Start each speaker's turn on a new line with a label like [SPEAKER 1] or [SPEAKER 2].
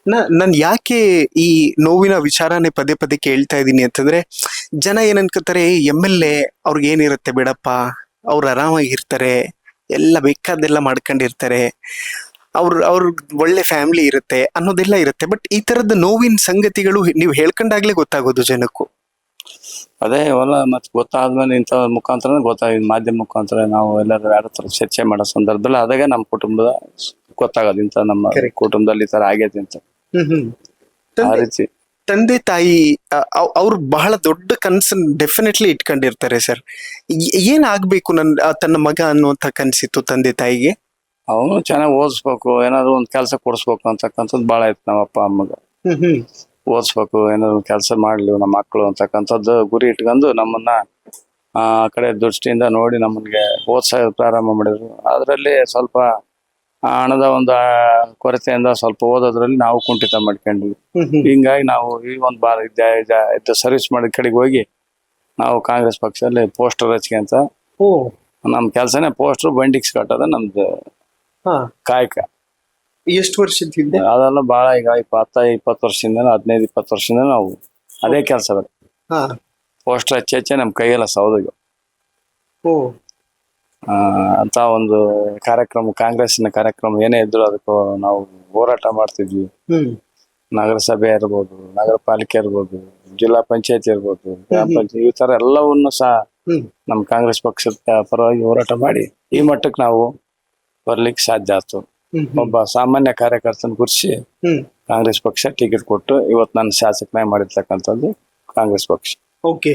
[SPEAKER 1] ನಾನ್ ಯಾಕೆ ಈ ನೋವಿನ ವಿಚಾರನೆ ಪದೇ ಪದೇ ಕೇಳ್ತಾ ಇದ್ದೀನಿ ಅಂತಂದ್ರೆ, ಜನ ಏನ್ ಅನ್ಕೋತಾರೆ, ಎಂ ಎಲ್ ಎ ಅವ್ರಿಗೆ ಏನಿರುತ್ತೆ ಬಿಡಪ್ಪ, ಅವ್ರು ಆರಾಮಾಗಿರ್ತಾರೆ, ಎಲ್ಲ ಬೇಕಾದೆಲ್ಲ ಮಾಡ್ಕೊಂಡಿರ್ತಾರೆ, ಅವ್ರ ಒಳ್ಳೆ ಫ್ಯಾಮಿಲಿ ಇರುತ್ತೆ ಅನ್ನೋದೆಲ್ಲ ಇರುತ್ತೆ. ಬಟ್ ಈ ತರದ ನೋವಿನ ಸಂಗತಿಗಳು ನೀವು ಹೇಳ್ಕೊಂಡಾಗ್ಲೇ ಗೊತ್ತಾಗೋದು ಜನಕ್ಕೂ.
[SPEAKER 2] ಅದೇ ಹೊಲ ಮತ್ತೆ ಗೊತ್ತಾದ್ಮೇಲೆ ಇಂಥ ಮುಖಾಂತರ ಗೊತ್ತಾಗಿದೆ, ಮಾಧ್ಯಮ ಮುಖಾಂತರ ನಾವು ಎಲ್ಲರೂ ಯಾರ ಹತ್ರ ಚರ್ಚೆ ಮಾಡೋ ಸಂದರ್ಭದಲ್ಲಿ ಅದಾಗ ನಮ್ಮ ಕುಟುಂಬದ ಗೊತ್ತಾಗೋದು, ಇಂಥ ನಮ್ಮ
[SPEAKER 1] Correct.
[SPEAKER 2] ಕುಟುಂಬದಲ್ಲಿ ಈ ತರ ಆಗೈತೆ ಅಂತ. ಆ
[SPEAKER 1] ತಂದೆ
[SPEAKER 2] ರೀತಿ
[SPEAKER 1] ತಂದೆ ತಾಯಿ ಅವ್ರು ಬಹಳ ದೊಡ್ಡ ಕನ್ಸನ್ ಡೆಫಿನೆಟ್ಲಿ ಇಟ್ಕೊಂಡಿರ್ತಾರೆ ಸರ್. ಏನ್ ಆಗ್ಬೇಕು ತನ್ನ ಮಗ ಅನ್ನುವಂತ ಕನ್ಸಿತ್ತು ತಂದೆ ತಾಯಿಗೆ?
[SPEAKER 2] ಅವನು ಚೆನ್ನಾಗಿ ಓದಿಸ್ಬೇಕು, ಏನಾದ್ರು ಒಂದು ಕೆಲಸ ಕೊಡಿಸ್ಬೇಕು ಅಂತಕ್ಕಂಥದ್ದು ಭಾಳ ಇತ್ತು ನಮ್ಮ ಅಪ್ಪ ಅಮ್ಮಗ. ಓದಿಸ್ಬೇಕು, ಏನಾದ್ರು ಒಂದು ಕೆಲಸ ಮಾಡ್ಲಿ ನಮ್ಮ ಮಕ್ಕಳು ಅಂತಕ್ಕಂಥದ್ದು ಗುರಿ ಇಟ್ಕೊಂಡು ನಮ್ಮನ್ನ ಆ ಕಡೆ ದೃಷ್ಟಿಯಿಂದ ನೋಡಿ ನಮ್ಮನ್ಗೆ ಓದ್ಸ ಪ್ರಾರಂಭ ಮಾಡಿದ್ರು. ಅದರಲ್ಲಿ ಸ್ವಲ್ಪ ಹಣದ ಒಂದು ಕೊರತೆಯಿಂದ ಸ್ವಲ್ಪ ಓದೋದ್ರಲ್ಲಿ ನಾವು ಕುಂಠಿತ ಮಾಡ್ಕೊಂಡ್ವಿ. ಹಿಂಗಾಗಿ ನಾವು ಈ ಒಂದು ಬಾರಿ ಇದ್ದ ಸರ್ವಿಸ್ ಮಾಡಿದ ಕಡೆಗೆ ಹೋಗಿ ನಾವು ಕಾಂಗ್ರೆಸ್ ಪಕ್ಷದಲ್ಲಿ ಪೋಸ್ಟರ್ ಹಚ್ಕೊಂತ ನಮ್ ಕೆಲ್ಸನೇ ಪೋಸ್ಟರ್ ಬಂಡಿಕ್ಸ್ ಕಟ್ಟೋದ ನಮ್ದು ಕಾಯಕ.
[SPEAKER 1] ಎಷ್ಟು ವರ್ಷದ ಹಿಂದೆ?
[SPEAKER 2] ಅದೆಲ್ಲ ಬಾಳ ಈಗ 20 ವರ್ಷದಿಂದ 15-20 ವರ್ಷದಿಂದ ನಾವು ಅದೇ ಕೆಲಸ ಪೋಸ್ಟರ್ ಹಚ್ಚೆ ನಮ್ ಕೈಯೆಲ್ಲ ಸೌದಿಗೆ ಅಂತ ಒಂದು ಕಾರ್ಯಕ್ರಮ, ಕಾಂಗ್ರೆಸ್ಸಿನ ಕಾರ್ಯಕ್ರಮ ಏನೇ ಇದ್ರು ಅದಕ್ಕೂ ನಾವು ಹೋರಾಟ ಮಾಡ್ತಿದ್ವಿ. ನಗರಸಭೆ ಇರ್ಬೋದು, ನಗರ ಪಾಲಿಕೆ ಇರ್ಬೋದು, ಜಿಲ್ಲಾ ಪಂಚಾಯತಿ ಇರ್ಬೋದು, ಗ್ರಾಮ ಪಂಚಾಯತಿ, ಈ ತರ ಎಲ್ಲವನ್ನು ಸಹ ನಮ್ ಕಾಂಗ್ರೆಸ್ ಪಕ್ಷದ ಪರವಾಗಿ ಹೋರಾಟ ಮಾಡಿ ಈ ಮಟ್ಟಕ್ಕೆ ನಾವು ಬರ್ಲಿಕ್ಕೆ ಸಾಧ್ಯ ಆಯ್ತು. ಒಬ್ಬ ಸಾಮಾನ್ಯ ಕಾರ್ಯಕರ್ತನ ಗುರ್ಸಿ ಕಾಂಗ್ರೆಸ್ ಪಕ್ಷ ಟಿಕೆಟ್ ಕೊಟ್ಟು ಇವತ್ತು ನನ್ನ ಶಾಸಕನಾಗಿ ಮಾಡಿರ್ತಕ್ಕಂಥದ್ದು ಕಾಂಗ್ರೆಸ್ ಪಕ್ಷ.
[SPEAKER 1] ಓಕೆ,